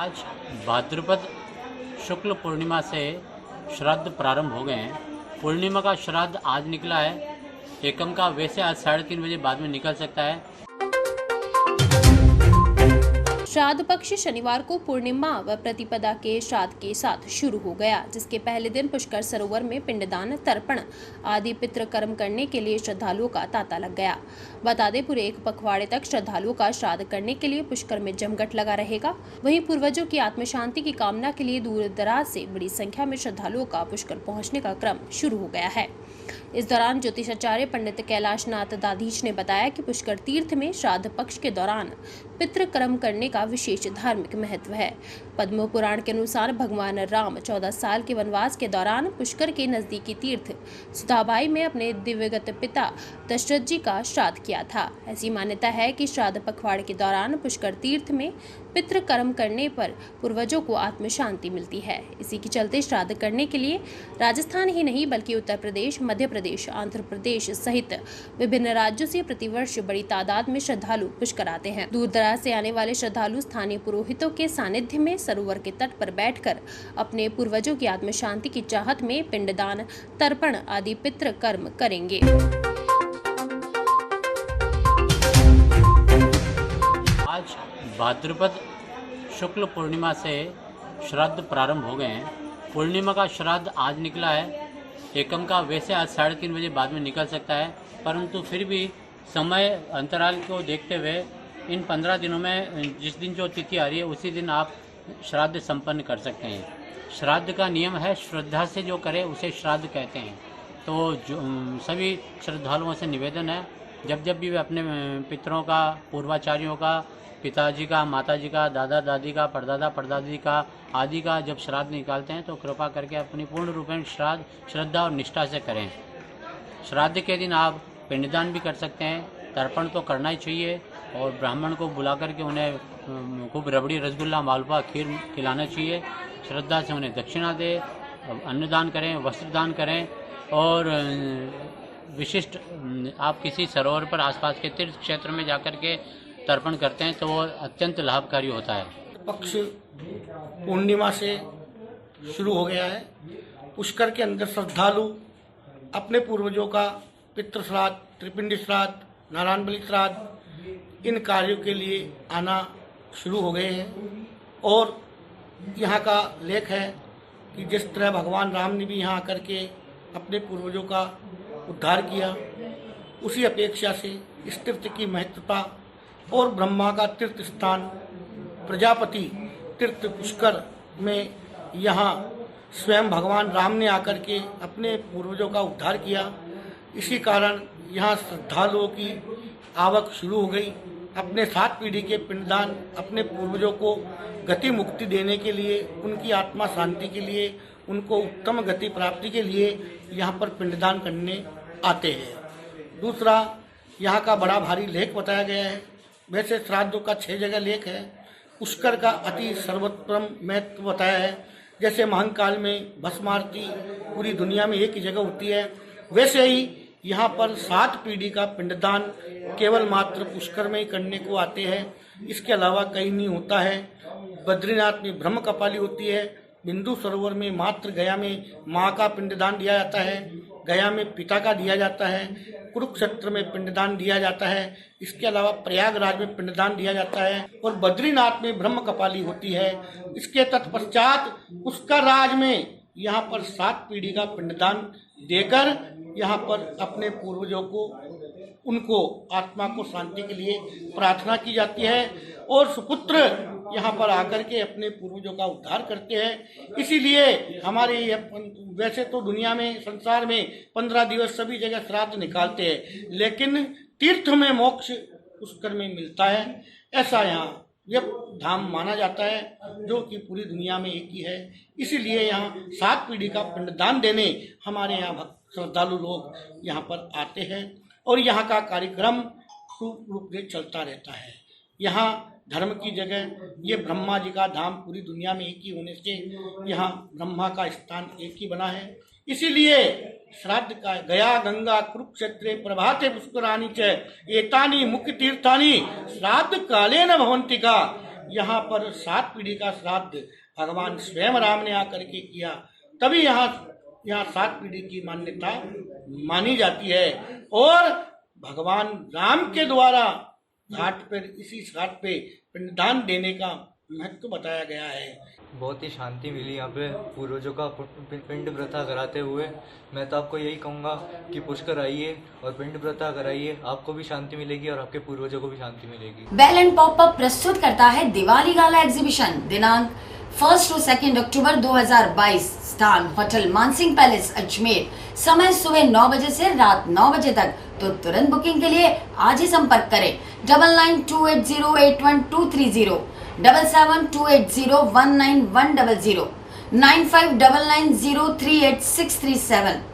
आज भाद्रपद शुक्ल पूर्णिमा से श्राद्ध प्रारंभ हो गए हैं। पूर्णिमा का श्राद्ध आज निकला है। एकम का वैसे आज 3:30 बजे बाद में निकल सकता है। श्राद्ध पक्ष शनिवार को पूर्णिमा व प्रतिपदा के श्राद्ध के साथ शुरू हो गया, जिसके पहले दिन पुष्कर सरोवर में पिंडदान, तर्पण आदि पितृ कर्म करने के लिए श्रद्धालुओं का तांता लग गया। बता दें, पूरे एक पखवाड़े तक श्रद्धालुओं का श्राद्ध करने के लिए पुष्कर में जमघट लगा रहेगा। वहीं पूर्वजों की आत्म शांति की कामना के लिए दूर दराज से बड़ी संख्या में श्रद्धालुओं का पुष्कर पहुँचने का क्रम शुरू हो गया है। इस दौरान ज्योतिषाचार्य पंडित कैलाशनाथ दाधीच ने बताया कि पुष्कर तीर्थ में श्राद्ध पक्ष के दौरान पितृ कर्म करने का विशेष धार्मिक महत्व है। पद्म पुराण के अनुसार भगवान राम 14 साल के वनवास के दौरान पुष्कर के नजदीकी तीर्थ सुधाबाई में अपने दिवंगत पिता दशरथ जी का श्राद्ध किया था। ऐसी मान्यता है कि श्राद्ध पखवाड़े के दौरान पुष्कर तीर्थ में पितृ कर्म करने पर पूर्वजों को आत्म शांति मिलती है। इसी के चलते श्राद्ध करने के लिए राजस्थान ही नहीं बल्कि उत्तर प्रदेश, मध्य प्रदेश, आंध्र प्रदेश सहित विभिन्न राज्यों से प्रतिवर्ष बड़ी तादाद में श्रद्धालु पुष्कर आते हैं। दूर दराज से आने वाले श्रद्धालु स्थानीय पुरोहितों के सानिध्य में सरोवर के तट पर बैठकर अपने पूर्वजों की आत्म शांति की चाहत में पिंडदान, तर्पण आदि पितृ कर्म करेंगे। आज भाद्रपद शुक्ल पूर्णिमा से श्राद्ध प्रारंभ हो गए हैं। पूर्णिमा का श्राद्ध आज निकला है। एकम का वैसे आज 3:30 बजे बाद में निकल सकता है, परंतु फिर भी समय अंतराल को देखते हुए इन 15 दिनों में जिस दिन जो तिथि आ रही है उसी दिन आप श्राद्ध संपन्न कर सकते हैं। श्राद्ध का नियम है, श्रद्धा से जो करे उसे श्राद्ध कहते हैं। तो सभी श्रद्धालुओं से निवेदन है, जब भी वे अपने पितरों का, पूर्वाचार्यों का, पिताजी का, माताजी का, दादा दादी का, परदादा परदादी का आदि का जब श्राद्ध निकालते हैं तो कृपा करके अपनी पूर्ण रूपेण श्राद्ध श्रद्धा और निष्ठा से करें। श्राद्ध के दिन आप पिंडदान भी कर सकते हैं, तर्पण तो करना ही चाहिए और ब्राह्मण को बुला करके उन्हें खूब रबड़ी, रसगुल्ला, मालपुआ, खीर खिलाना चाहिए। श्रद्धा से उन्हें दक्षिणा दें, अन्नदान करें, वस्त्रदान करें और विशिष्ट आप किसी सरोवर पर आसपास के तीर्थ क्षेत्र में जाकर के तर्पण करते हैं तो वो अत्यंत लाभकारी होता है। पक्ष पूर्णिमा से शुरू हो गया है। पुष्कर के अंदर श्रद्धालु अपने पूर्वजों का पितृ श्राद्ध, त्रिपिंडी श्राद्ध, नारायण बलि श्राद्ध इन कार्यों के लिए आना शुरू हो गए हैं। और यहाँ का लेख है कि जिस तरह भगवान राम ने भी यहाँ आकर के अपने पूर्वजों का उद्धार किया, उसी अपेक्षा से इस तीर्थ की महत्वता और ब्रह्मा का तीर्थ स्थान प्रजापति तीर्थ पुष्कर में यहाँ स्वयं भगवान राम ने आकर के अपने पूर्वजों का उद्धार किया। इसी कारण यहाँ श्रद्धालुओं की आवक शुरू हो गई। अपने 7 पीढ़ी के पिंडदान, अपने पूर्वजों को गति मुक्ति देने के लिए, उनकी आत्मा शांति के लिए, उनको उत्तम गति प्राप्ति के लिए यहाँ पर पिंडदान करने आते हैं। दूसरा, यहाँ का बड़ा भारी लेख बताया गया है। वैसे श्राद्धों का 6 जगह लेख है। पुष्कर का अति सर्वोत्तम महत्व बताया है। जैसे महंकाल में भस्म आरती पूरी दुनिया में एक ही जगह होती है, वैसे ही यहाँ पर 7 पीढ़ी का पिंडदान केवल मात्र पुष्कर में ही करने को आते हैं। इसके अलावा कहीं नहीं होता है। बद्रीनाथ में ब्रह्म कपाली होती है। बिंदु सरोवर में मात्र गया में माँ का पिंडदान दिया जाता है, गया में पिता का दिया जाता है, कुरुक्षेत्र में पिंडदान दिया जाता है। इसके अलावा प्रयागराज में पिंडदान दिया जाता है और बद्रीनाथ में ब्रह्म कपाली होती है। इसके तत्पश्चात पुष्कर राज में यहाँ पर 7 पीढ़ी का पिंडदान देकर यहाँ पर अपने पूर्वजों को, उनको आत्मा को शांति के लिए प्रार्थना की जाती है और सुपुत्र यहाँ पर आकर के अपने पूर्वजों का उद्धार करते हैं। इसीलिए हमारे वैसे तो दुनिया में, संसार में 15 दिवस सभी जगह श्राद्ध निकालते हैं, लेकिन तीर्थ में मोक्ष पुष्कर में मिलता है, ऐसा यहाँ यह धाम माना जाता है, जो कि पूरी दुनिया में एक ही है। इसीलिए यहाँ 7 पीढ़ी का पिंडदान देने हमारे यहाँ श्रद्धालु लोग यहाँ पर आते हैं और यहाँ का कार्यक्रम सुरूप से चलता रहता है। यहाँ धर्म की जगह ये ब्रह्मा जी का धाम पूरी दुनिया में एक ही होने से यहाँ ब्रह्मा का स्थान एक ही बना है। इसीलिए श्राद्ध का गया गंगा कुरुक्षेत्रे प्रभाते पुष्कराणि च एतानि मुख्य तीर्थानि श्राद्ध काले न भवन्ति का, यहाँ पर 7 पीढ़ी का श्राद्ध भगवान स्वयं राम ने आकर के किया, तभी यहाँ 7 पीढ़ी की मान्यता मानी जाती है। और भगवान राम के द्वारा घाट पर, इसी घाट पे पिंडदान देने का महत्व बताया गया है। बहुत ही शांति मिली यहाँ पे पूर्वजों का पिंड प्रथा कराते हुए। मैं तो आपको यही कहूँगा कि पुष्कर आइए और पिंड प्रथा कराइए, आपको भी शांति मिलेगी और आपके पूर्वजों को भी शांति मिलेगी। बेल एंड पॉपअप प्रस्तुत करता है दिवाली गाला एग्जीबिशन दिनांक 1 to 2 अक्टूबर 2022। स्थान होटल मानसिंह पैलेस अजमेर। समय सुबह 9 बजे से रात 9 बजे तक। तो तुरंत बुकिंग के लिए आज ही संपर्क करें 9928081230, 7728019100, 9599038637।